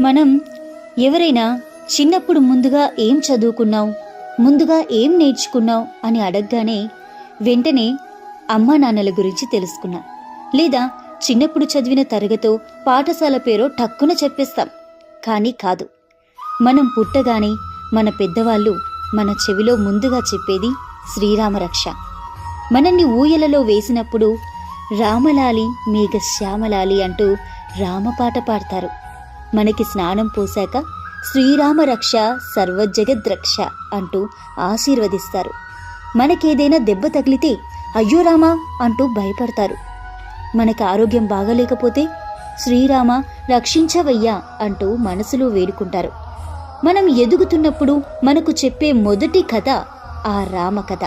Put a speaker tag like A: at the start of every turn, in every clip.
A: మనం ఎవరైనా చిన్నప్పుడు ముందుగా ఏం చదువుకున్నావు, ముందుగా ఏం నేర్చుకున్నావు అని అడగగానే వెంటనే అమ్మా నాన్నల గురించి తెలుసుకున్నా, లేదా చిన్నప్పుడు చదివిన తరగతో పాఠశాల పేరో టక్కున చెప్పేస్తాం. కానీ కాదు, మనం పుట్టగానే మన పెద్దవాళ్ళు మన చెవిలో ముందుగా చెప్పేది శ్రీరామరక్ష. మనల్ని ఊయలలో వేసినప్పుడు రామలాలి మేఘ శ్యామలాలి అంటూ రామపాట పాడతారు. మనకి స్నానం పోశాక శ్రీరామరక్ష సర్వజగద్రక్ష అంటూ ఆశీర్వదిస్తారు. మనకేదైనా దెబ్బ తగిలితే అయ్యో రామా అంటూ భయపడతారు. మనకు ఆరోగ్యం బాగలేకపోతే శ్రీరామ రక్షించవయ్యా అంటూ మనసులో వేడుకుంటారు. మనం ఎదుగుతున్నప్పుడు మనకు చెప్పే మొదటి కథ ఆ రామ కథ.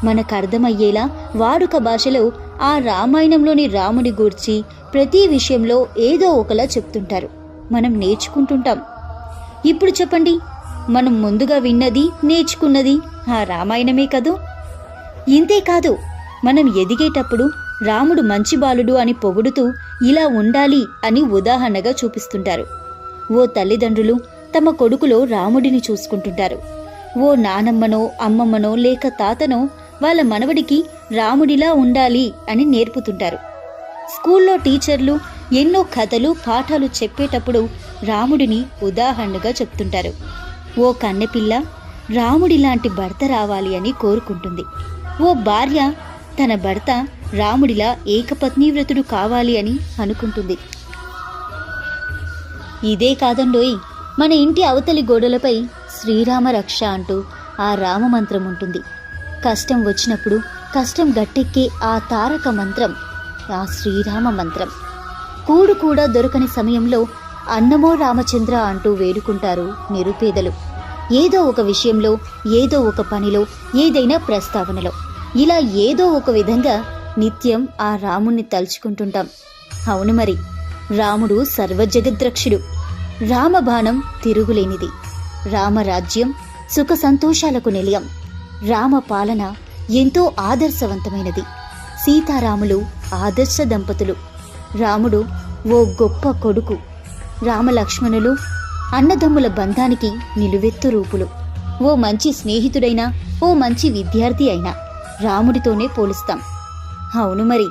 A: మనకు అర్థమయ్యేలా వాడుక భాషలో ఆ రామాయణంలోని రాముడి గూర్చి ప్రతి విషయంలో ఏదో ఒకలా చెప్తుంటారు. మనం నేర్చుకుంటుంటాం. ఇప్పుడు చెప్పండి, మనం ముందుగా విన్నది నేర్చుకున్నది ఆ రామాయణమే కదూ. ఇంతేకాదు, మనం ఎదిగేటప్పుడు రాముడు మంచి బాలుడు అని పొగుడుతూ ఇలా ఉండాలి అని ఉదాహరణగా చూపిస్తుంటారు. ఓ తల్లిదండ్రులు తమ కొడుకులో రాముడిని చూసుకుంటుంటారు. ఓ నానమ్మనో అమ్మమ్మనో లేక తాతనో వాళ్ళ మనవడికి రాముడిలా ఉండాలి అని నేర్పుతుంటారు. స్కూల్లో టీచర్లు ఎన్నో కథలు పాఠాలు చెప్పేటప్పుడు రాముడిని ఉదాహరణగా చెప్తుంటారు. ఓ కన్నెపిల్ల రాముడిలాంటి భర్త రావాలి అని కోరుకుంటుంది. ఓ భార్య తన భర్త రాముడిలా ఏకపత్నీవ్రతుడు కావాలి అని అనుకుంటుంది. ఇదే కాదండోయ్, మన ఇంటి అవతలి గోడలపై శ్రీరామ రక్ష అంటూ ఆ రామమంత్రం ఉంటుంది. కష్టం వచ్చినప్పుడు కష్టం గట్టెక్కే ఆ తారక మంత్రం ఆ శ్రీరామ మంత్రం. కూడు కూడా దొరకని సమయంలో అన్నమో రామచంద్ర అంటూ వేడుకుంటారు నిరుపేదలు. ఏదో ఒక విషయంలో, ఏదో ఒక పనిలో, ఏదైనా ప్రస్తావనలో, ఇలా ఏదో ఒక విధంగా నిత్యం ఆ రాముణ్ణి తలుచుకుంటుంటాం. అవును మరి, రాముడు సర్వజగద్రక్షుడు. రామబాణం తిరుగులేనిది. రామరాజ్యం సుఖ సంతోషాలకు నిలయం. రామ పాలన ఎంతో ఆదర్శవంతమైనది. సీతారాములు ఆదర్శ దంపతులు. రాముడు ఓ గొప్ప కొడుకు. రామలక్ష్మణులు అన్నదమ్ముల బంధానికి నిలువెత్తు రూపులు. ఓ మంచి స్నేహితుడైనా, ఓ మంచి విద్యార్థి అయినా రాముడితోనే పోలుస్తాం. అవును మరి,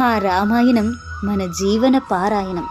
A: ఆ రామాయణం మన జీవన పారాయణం.